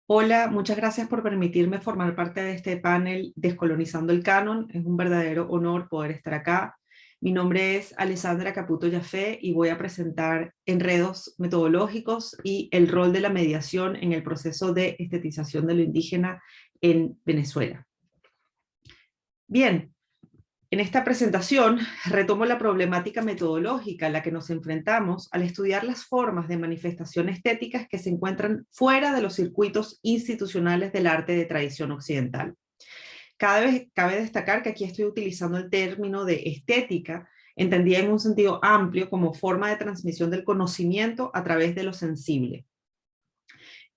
Hola, muchas gracias por permitirme formar parte de este panel Descolonizando el Canon. Es un verdadero honor poder estar acá. Mi nombre es Alessandra Caputo Yafé y voy a presentar enredos metodológicos y el rol de la mediación en el proceso de estetización de lo indígena en Venezuela. Bien, en esta presentación retomo la problemática metodológica a la que nos enfrentamos al estudiar las formas de manifestación estéticas que se encuentran fuera de los circuitos institucionales del arte de tradición occidental. Cada vez cabe destacar que aquí estoy utilizando el término de estética, entendida en un sentido amplio como forma de transmisión del conocimiento a través de lo sensible.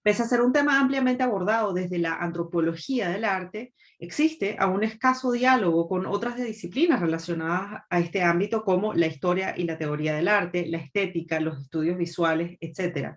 Pese a ser un tema ampliamente abordado desde la antropología del arte, existe aún escaso diálogo con otras disciplinas relacionadas a este ámbito como la historia y la teoría del arte, la estética, los estudios visuales, etc.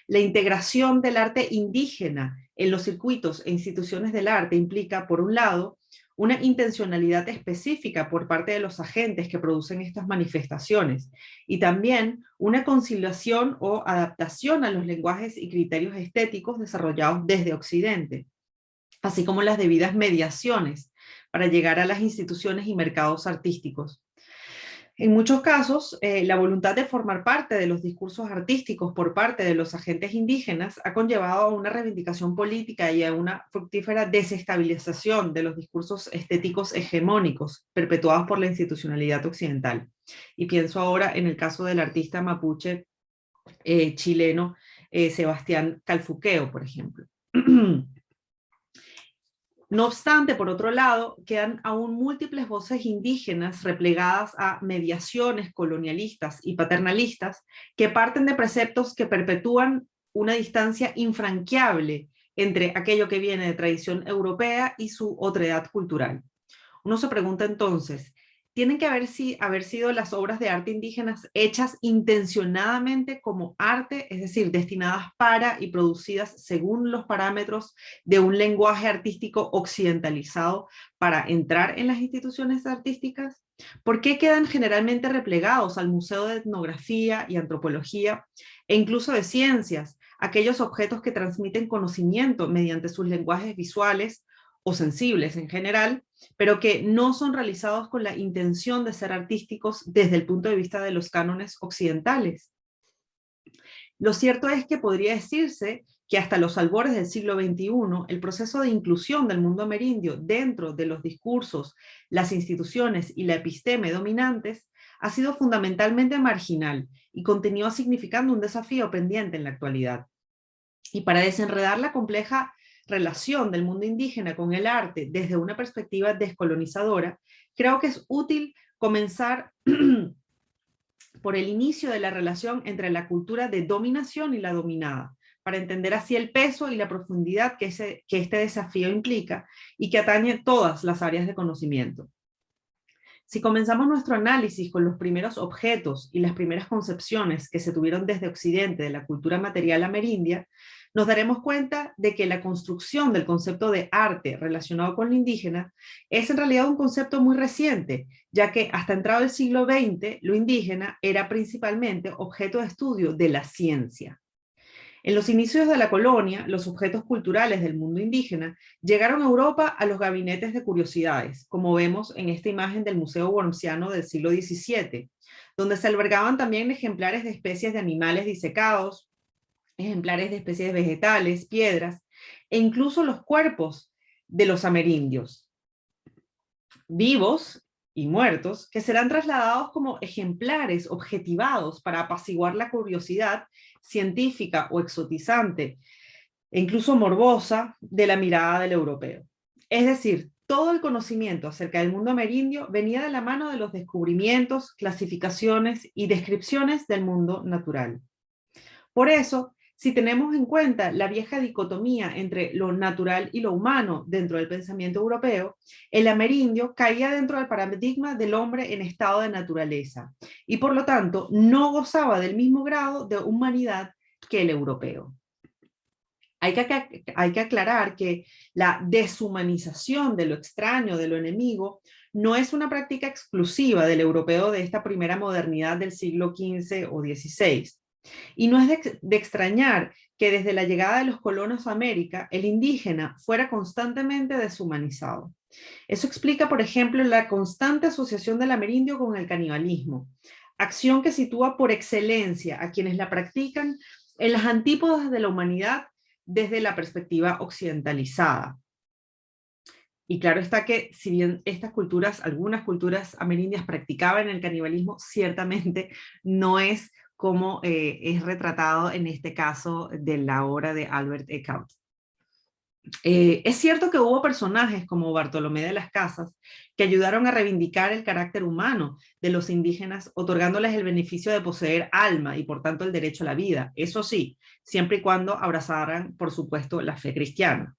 La integración del arte indígena en los circuitos e instituciones del arte implica, por un lado, una intencionalidad específica por parte de los agentes que producen estas manifestaciones y también una conciliación o adaptación a los lenguajes y criterios estéticos desarrollados desde Occidente, así como las debidas mediaciones para llegar a las instituciones y mercados artísticos. En muchos casos, la voluntad de formar parte de los discursos artísticos por parte de los agentes indígenas ha conllevado a una reivindicación política y a una fructífera desestabilización de los discursos estéticos hegemónicos perpetuados por la institucionalidad occidental. Y pienso ahora en el caso del artista mapuche chileno Sebastián Calfuqueo, por ejemplo. No obstante, por otro lado, quedan aún múltiples voces indígenas replegadas a mediaciones colonialistas y paternalistas que parten de preceptos que perpetúan una distancia infranqueable entre aquello que viene de tradición europea y su otredad cultural. Uno se pregunta entonces, ¿tienen que haber sido las obras de arte indígenas hechas intencionadamente como arte, es decir, destinadas para y producidas según los parámetros de un lenguaje artístico occidentalizado para entrar en las instituciones artísticas? ¿Por qué quedan generalmente replegados al Museo de Etnografía y Antropología e incluso de Ciencias, aquellos objetos que transmiten conocimiento mediante sus lenguajes visuales o sensibles en general, pero que no son realizados con la intención de ser artísticos desde el punto de vista de los cánones occidentales? Lo cierto es que podría decirse que hasta los albores del siglo XXI, el proceso de inclusión del mundo amerindio dentro de los discursos, las instituciones y la episteme dominantes ha sido fundamentalmente marginal y continúa significando un desafío pendiente en la actualidad. Y para desenredar la compleja relación del mundo indígena con el arte desde una perspectiva descolonizadora, creo que es útil comenzar por el inicio de la relación entre la cultura de dominación y la dominada, para entender así el peso y la profundidad que este desafío implica y que atañe todas las áreas de conocimiento. Si comenzamos nuestro análisis con los primeros objetos y las primeras concepciones que se tuvieron desde Occidente de la cultura material amerindia, nos daremos cuenta de que la construcción del concepto de arte relacionado con lo indígena es en realidad un concepto muy reciente, ya que hasta entrado el siglo XX, lo indígena era principalmente objeto de estudio de la ciencia. En los inicios de la colonia, los objetos culturales del mundo indígena llegaron a Europa a los gabinetes de curiosidades, como vemos en esta imagen del Museo Wormsiano del siglo XVII, donde se albergaban también ejemplares de especies de animales disecados, ejemplares de especies vegetales, piedras, e incluso los cuerpos de los amerindios, vivos y muertos, que serán trasladados como ejemplares objetivados para apaciguar la curiosidad científica o exotizante, e incluso morbosa, de la mirada del europeo. Es decir, todo el conocimiento acerca del mundo amerindio venía de la mano de los descubrimientos, clasificaciones y descripciones del mundo natural. Por eso, si tenemos en cuenta la vieja dicotomía entre lo natural y lo humano dentro del pensamiento europeo, el amerindio caía dentro del paradigma del hombre en estado de naturaleza y por lo tanto no gozaba del mismo grado de humanidad que el europeo. Hay que aclarar que la deshumanización de lo extraño, de lo enemigo, no es una práctica exclusiva del europeo de esta primera modernidad del siglo XV o XVI. Y no es de extrañar que desde la llegada de los colonos a América, el indígena fuera constantemente deshumanizado. Eso explica, por ejemplo, la constante asociación del amerindio con el canibalismo, acción que sitúa por excelencia a quienes la practican en las antípodas de la humanidad desde la perspectiva occidentalizada. Y claro está que si bien estas culturas, algunas culturas amerindias practicaban el canibalismo, ciertamente no es como es retratado en este caso de la obra de Albert Ecaut. Es cierto que hubo personajes como Bartolomé de las Casas que ayudaron a reivindicar el carácter humano de los indígenas, otorgándoles el beneficio de poseer alma y por tanto el derecho a la vida. Eso sí, siempre y cuando abrazaran, por supuesto, la fe cristiana.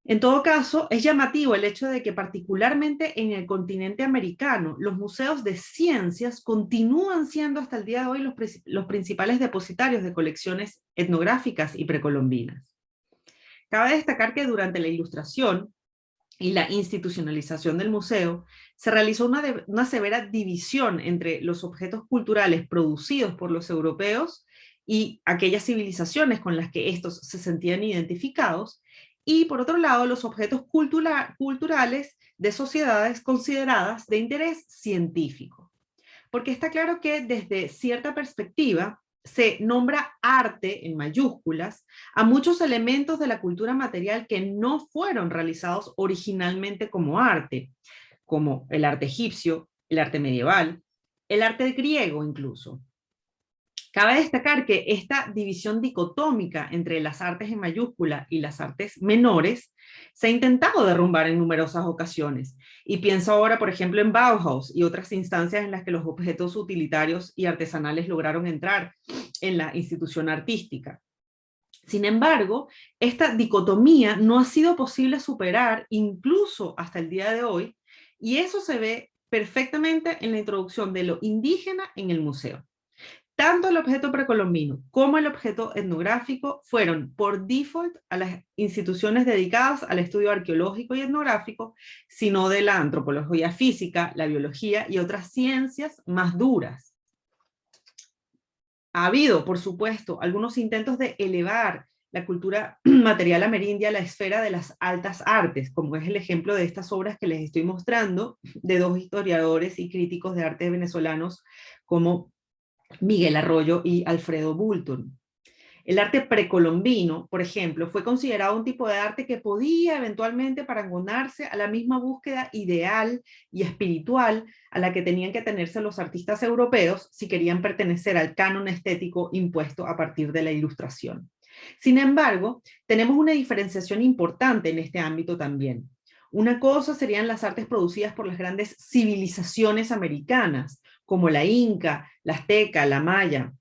En todo caso, es llamativo el hecho de que particularmente en el continente americano, los museos de ciencias continúan siendo hasta el día de hoy los principales depositarios de colecciones etnográficas y precolombinas. Cabe destacar que durante la Ilustración y la institucionalización del museo, se realizó una severa división entre los objetos culturales producidos por los europeos y aquellas civilizaciones con las que estos se sentían identificados, y por otro lado los objetos culturales de sociedades consideradas de interés científico. Porque está claro que desde cierta perspectiva se nombra arte en mayúsculas a muchos elementos de la cultura material que no fueron realizados originalmente como arte, como el arte egipcio, el arte medieval, el arte griego incluso. Cabe destacar que esta división dicotómica entre las artes en mayúscula y las artes menores se ha intentado derrumbar en numerosas ocasiones. Y pienso ahora, por ejemplo, en Bauhaus y otras instancias en las que los objetos utilitarios y artesanales lograron entrar en la institución artística. Sin embargo, esta dicotomía no ha sido posible superar incluso hasta el día de hoy, y eso se ve perfectamente en la introducción de lo indígena en el museo. Tanto el objeto precolombino como el objeto etnográfico fueron por default a las instituciones dedicadas al estudio arqueológico y etnográfico, sino de la antropología física, la biología y otras ciencias más duras. Ha habido, por supuesto, algunos intentos de elevar la cultura material amerindia a la esfera de las altas artes, como es el ejemplo de estas obras que les estoy mostrando, de dos historiadores y críticos de arte venezolanos como Miguel Arroyo y Alfredo Bulton. El arte precolombino, por ejemplo, fue considerado un tipo de arte que podía eventualmente parangonarse a la misma búsqueda ideal y espiritual a la que tenían que tenerse los artistas europeos si querían pertenecer al canon estético impuesto a partir de la Ilustración. Sin embargo, tenemos una diferenciación importante en este ámbito también. Una cosa serían las artes producidas por las grandes civilizaciones americanas, como la inca, la azteca, la maya,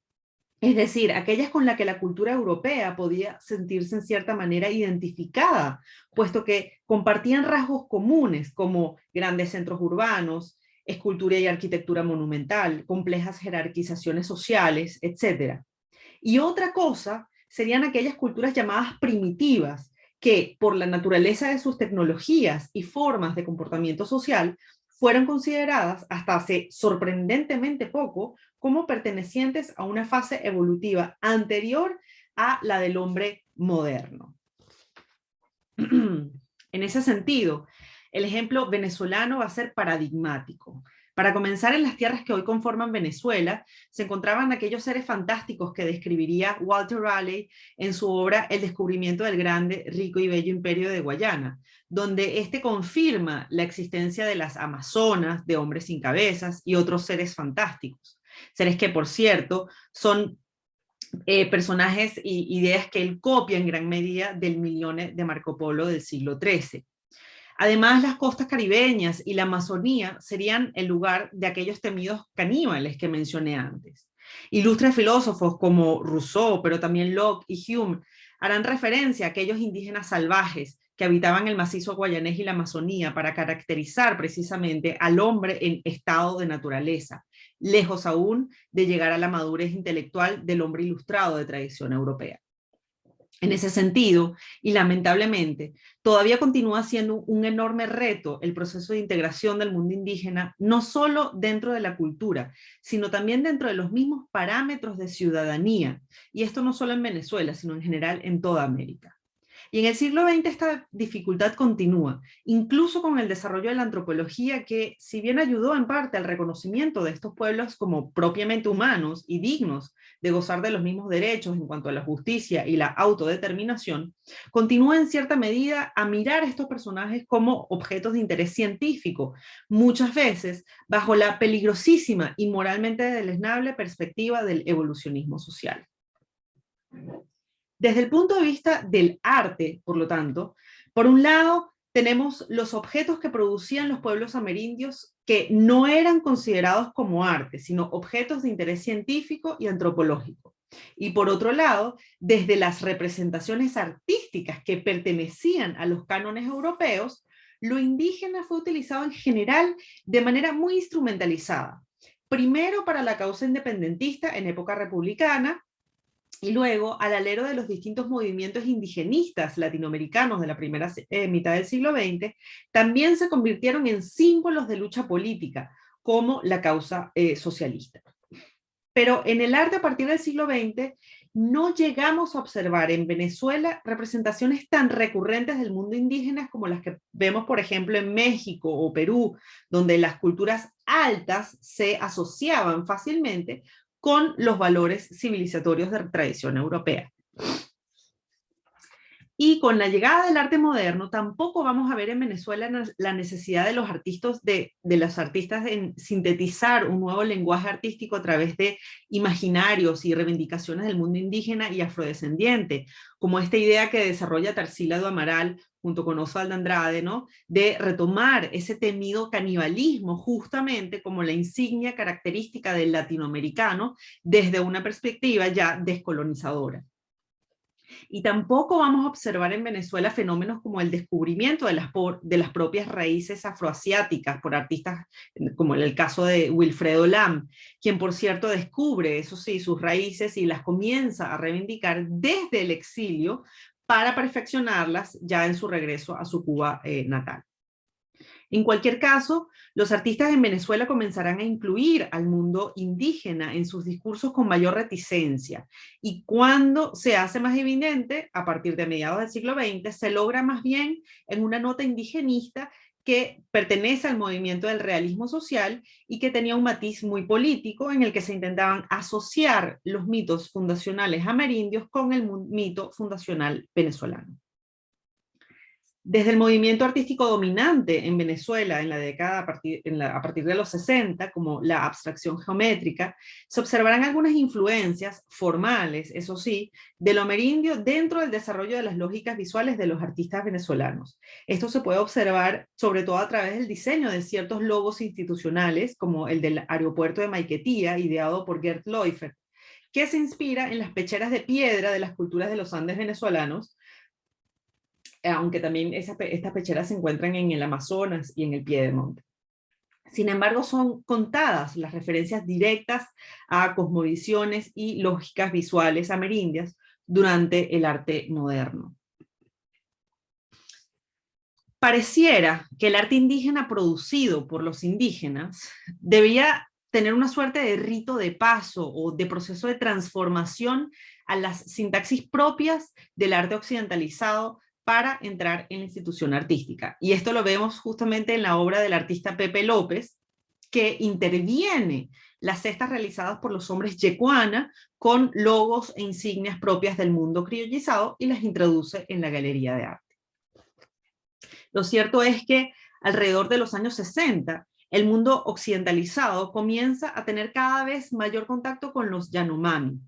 es decir, aquellas con las que la cultura europea podía sentirse en cierta manera identificada, puesto que compartían rasgos comunes como grandes centros urbanos, escultura y arquitectura monumental, complejas jerarquizaciones sociales, etc. Y otra cosa serían aquellas culturas llamadas primitivas, que por la naturaleza de sus tecnologías y formas de comportamiento social, fueron consideradas hasta hace sorprendentemente poco como pertenecientes a una fase evolutiva anterior a la del hombre moderno. En ese sentido, el ejemplo venezolano va a ser paradigmático. Para comenzar, en las tierras que hoy conforman Venezuela, se encontraban aquellos seres fantásticos que describiría Walter Raleigh en su obra El descubrimiento del grande, rico y bello imperio de Guayana, donde este confirma la existencia de las amazonas, de hombres sin cabezas y otros seres fantásticos. Seres que, por cierto, son personajes y ideas que él copia en gran medida del Milione de Marco Polo del siglo XIII. Además, las costas caribeñas y la Amazonía serían el lugar de aquellos temidos caníbales que mencioné antes. Ilustres filósofos como Rousseau, pero también Locke y Hume, harán referencia a aquellos indígenas salvajes que habitaban el macizo guayanés y la Amazonía para caracterizar precisamente al hombre en estado de naturaleza, lejos aún de llegar a la madurez intelectual del hombre ilustrado de tradición europea. En ese sentido, y lamentablemente, todavía continúa siendo un enorme reto el proceso de integración del mundo indígena, no solo dentro de la cultura, sino también dentro de los mismos parámetros de ciudadanía. Y esto no solo en Venezuela, sino en general en toda América. Y en el siglo XX esta dificultad continúa, incluso con el desarrollo de la antropología que, si bien ayudó en parte al reconocimiento de estos pueblos como propiamente humanos y dignos de gozar de los mismos derechos en cuanto a la justicia y la autodeterminación, continúa en cierta medida a mirar a estos personajes como objetos de interés científico, muchas veces bajo la peligrosísima y moralmente deleznable perspectiva del evolucionismo social. Desde el punto de vista del arte, por lo tanto, por un lado tenemos los objetos que producían los pueblos amerindios que no eran considerados como arte, sino objetos de interés científico y antropológico. Y por otro lado, desde las representaciones artísticas que pertenecían a los cánones europeos, lo indígena fue utilizado en general de manera muy instrumentalizada. Primero para la causa independentista en época republicana, y luego, al alero de los distintos movimientos indigenistas latinoamericanos de la primera mitad del siglo XX, también se convirtieron en símbolos de lucha política, como la causa socialista. Pero en el arte a partir del siglo XX no llegamos a observar en Venezuela representaciones tan recurrentes del mundo indígena como las que vemos, por ejemplo, en México o Perú, donde las culturas altas se asociaban fácilmente con los valores civilizatorios de tradición europea. Y con la llegada del arte moderno, tampoco vamos a ver en Venezuela la necesidad de los artistas en sintetizar un nuevo lenguaje artístico a través de imaginarios y reivindicaciones del mundo indígena y afrodescendiente, como esta idea que desarrolla Tarsila do Amaral junto con Osvaldo Andrade, ¿no? De retomar ese temido canibalismo justamente como la insignia característica del latinoamericano desde una perspectiva ya descolonizadora. Y tampoco vamos a observar en Venezuela fenómenos como el descubrimiento de las propias raíces afroasiáticas por artistas como en el caso de Wilfredo Lam, quien por cierto descubre, eso sí, sus raíces y las comienza a reivindicar desde el exilio para perfeccionarlas ya en su regreso a su Cuba natal. En cualquier caso, los artistas en Venezuela comenzarán a incluir al mundo indígena en sus discursos con mayor reticencia. Y cuando se hace más evidente, a partir de mediados del siglo XX, se logra más bien en una nota indigenista que pertenece al movimiento del realismo social y que tenía un matiz muy político en el que se intentaban asociar los mitos fundacionales amerindios con el mito fundacional venezolano. Desde el movimiento artístico dominante en Venezuela en la década a partir de los 60, como la abstracción geométrica, se observarán algunas influencias formales, eso sí, de lo amerindio dentro del desarrollo de las lógicas visuales de los artistas venezolanos. Esto se puede observar sobre todo a través del diseño de ciertos logos institucionales, como el del aeropuerto de Maiquetía, ideado por Gerd Leufert, que se inspira en las pecheras de piedra de las culturas de los Andes venezolanos, aunque también estas pecheras se encuentran en el Amazonas y en el Piedemonte. Sin embargo, son contadas las referencias directas a cosmovisiones y lógicas visuales amerindias durante el arte moderno. Pareciera que el arte indígena producido por los indígenas debía tener una suerte de rito de paso o de proceso de transformación a las sintaxis propias del arte occidentalizado para entrar en la institución artística. Y esto lo vemos justamente en la obra del artista Pepe López, que interviene las cestas realizadas por los hombres yecuana con logos e insignias propias del mundo criollizado y las introduce en la galería de arte. Lo cierto es que alrededor de los años 60, el mundo occidentalizado comienza a tener cada vez mayor contacto con los Yanomami,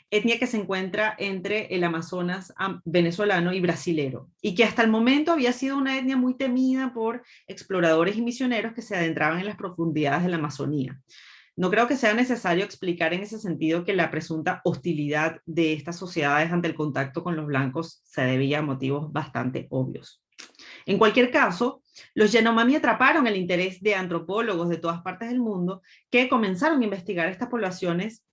etnia que se encuentra entre el Amazonas venezolano y brasilero, y que hasta el momento había sido una etnia muy temida por exploradores y misioneros que se adentraban en las profundidades de la Amazonía. No creo que sea necesario explicar en ese sentido que la presunta hostilidad de estas sociedades ante el contacto con los blancos se debía a motivos bastante obvios. En cualquier caso, los Yanomami atraparon el interés de antropólogos de todas partes del mundo que comenzaron a investigar estas poblaciones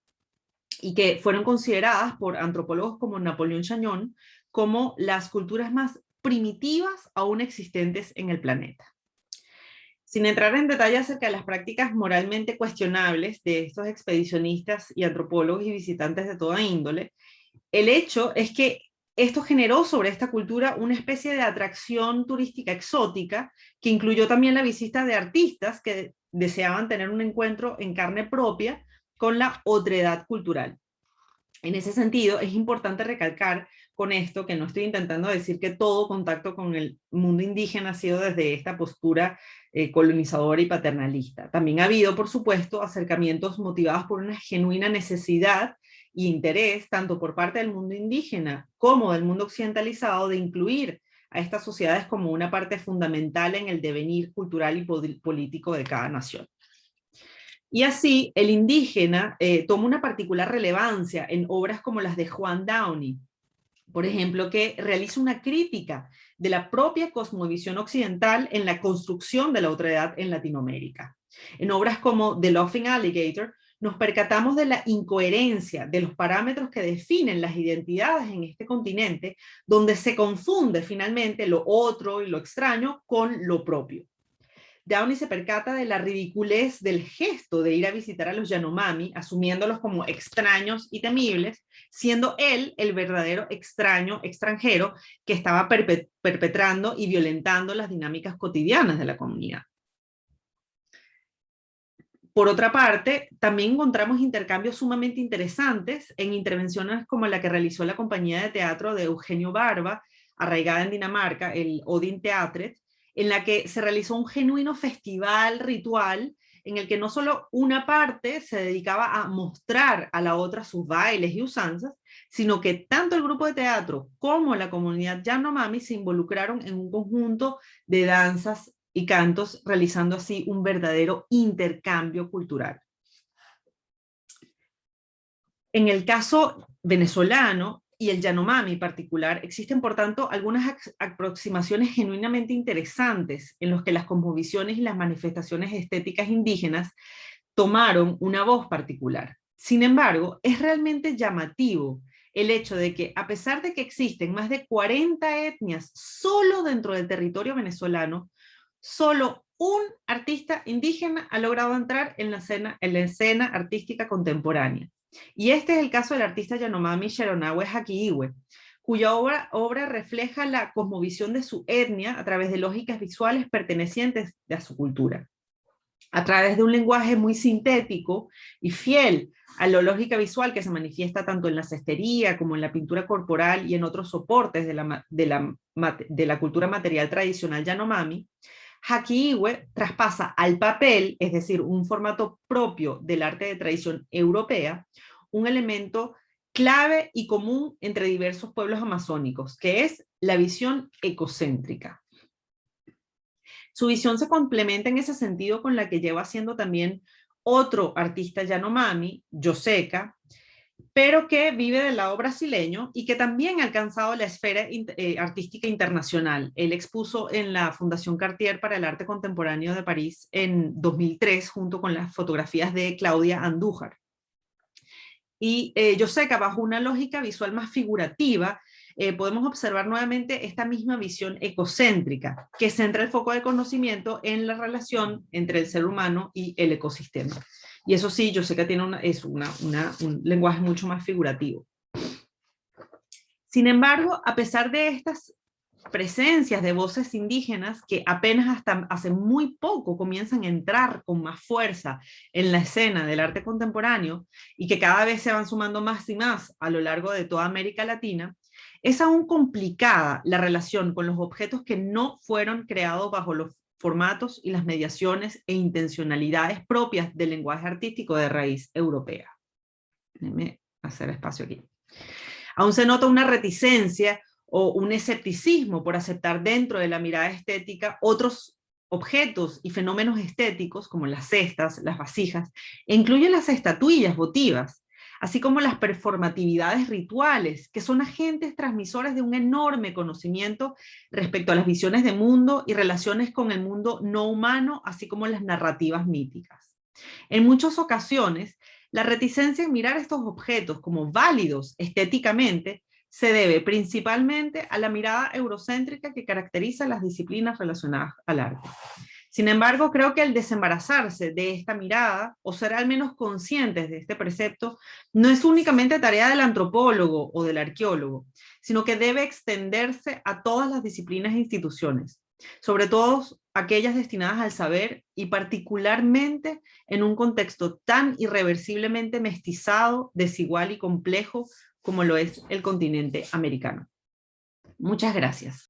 y que fueron consideradas por antropólogos como Napoleón Chagnon como las culturas más primitivas aún existentes en el planeta. Sin entrar en detalle acerca de las prácticas moralmente cuestionables de estos expedicionistas y antropólogos y visitantes de toda índole, el hecho es que esto generó sobre esta cultura una especie de atracción turística exótica que incluyó también la visita de artistas que deseaban tener un encuentro en carne propia con la otredad cultural. En ese sentido, es importante recalcar con esto que no estoy intentando decir que todo contacto con el mundo indígena ha sido desde esta postura colonizadora y paternalista. También ha habido, por supuesto, acercamientos motivados por una genuina necesidad e interés, tanto por parte del mundo indígena como del mundo occidentalizado, de incluir a estas sociedades como una parte fundamental en el devenir cultural y político de cada nación. Y así, el indígena toma una particular relevancia en obras como las de Juan Downey, por ejemplo, que realiza una crítica de la propia cosmovisión occidental en la construcción de la otredad en Latinoamérica. En obras como The Laughing Alligator, nos percatamos de la incoherencia de los parámetros que definen las identidades en este continente, donde se confunde finalmente lo otro y lo extraño con lo propio. Downey se percata de la ridiculez del gesto de ir a visitar a los Yanomami, asumiéndolos como extraños y temibles, siendo él el verdadero extraño extranjero que estaba perpetrando y violentando las dinámicas cotidianas de la comunidad. Por otra parte, también encontramos intercambios sumamente interesantes en intervenciones como la que realizó la compañía de teatro de Eugenio Barba, arraigada en Dinamarca, el Odin Teatret, en la que se realizó un genuino festival ritual en el que no solo una parte se dedicaba a mostrar a la otra sus bailes y usanzas, sino que tanto el grupo de teatro como la comunidad Yanomami se involucraron en un conjunto de danzas y cantos, realizando así un verdadero intercambio cultural. En el caso venezolano, y el Yanomami en particular, existen por tanto algunas aproximaciones genuinamente interesantes en los que las cosmovisiones y las manifestaciones estéticas indígenas tomaron una voz particular. Sin embargo, es realmente llamativo el hecho de que, a pesar de que existen más de 40 etnias solo dentro del territorio venezolano, solo un artista indígena ha logrado entrar en la escena artística contemporánea. Y este es el caso del artista Yanomami Sharonahue Hakiiwe, cuya obra refleja la cosmovisión de su etnia a través de lógicas visuales pertenecientes a su cultura. A través de un lenguaje muy sintético y fiel a la lógica visual que se manifiesta tanto en la cestería como en la pintura corporal y en otros soportes de la cultura material tradicional Yanomami, Hakiiwe traspasa al papel, es decir, un formato propio del arte de tradición europea, un elemento clave y común entre diversos pueblos amazónicos, que es la visión ecocéntrica. Su visión se complementa en ese sentido con la que lleva haciendo también otro artista Yanomami, Yoseka, pero que vive del lado brasileño y que también ha alcanzado la esfera artística internacional. Él expuso en la Fundación Cartier para el Arte Contemporáneo de París en 2003, junto con las fotografías de Claudia Andújar. Y Yoseka, bajo una lógica visual más figurativa, podemos observar nuevamente esta misma visión ecocéntrica, que centra el foco de conocimiento en la relación entre el ser humano y el ecosistema. Y eso sí, Yoseka tiene un lenguaje mucho más figurativo. Sin embargo, a pesar de estas presencias de voces indígenas que apenas hasta hace muy poco comienzan a entrar con más fuerza en la escena del arte contemporáneo y que cada vez se van sumando más y más a lo largo de toda América Latina, es aún complicada la relación con los objetos que no fueron creados bajo los formatos y las mediaciones e intencionalidades propias del lenguaje artístico de raíz europea. Déjenme hacer espacio aquí. Aún se nota una reticencia o un escepticismo por aceptar dentro de la mirada estética otros objetos y fenómenos estéticos como las cestas, las vasijas, e incluyen las estatuillas votivas, así como las performatividades rituales, que son agentes transmisores de un enorme conocimiento respecto a las visiones de mundo y relaciones con el mundo no humano, así como las narrativas míticas. En muchas ocasiones, la reticencia en mirar estos objetos como válidos estéticamente se debe principalmente a la mirada eurocéntrica que caracteriza las disciplinas relacionadas al arte. Sin embargo, creo que el desembarazarse de esta mirada, o ser al menos conscientes de este precepto, no es únicamente tarea del antropólogo o del arqueólogo, sino que debe extenderse a todas las disciplinas e instituciones, sobre todo aquellas destinadas al saber y particularmente en un contexto tan irreversiblemente mestizado, desigual y complejo como lo es el continente americano. Muchas gracias.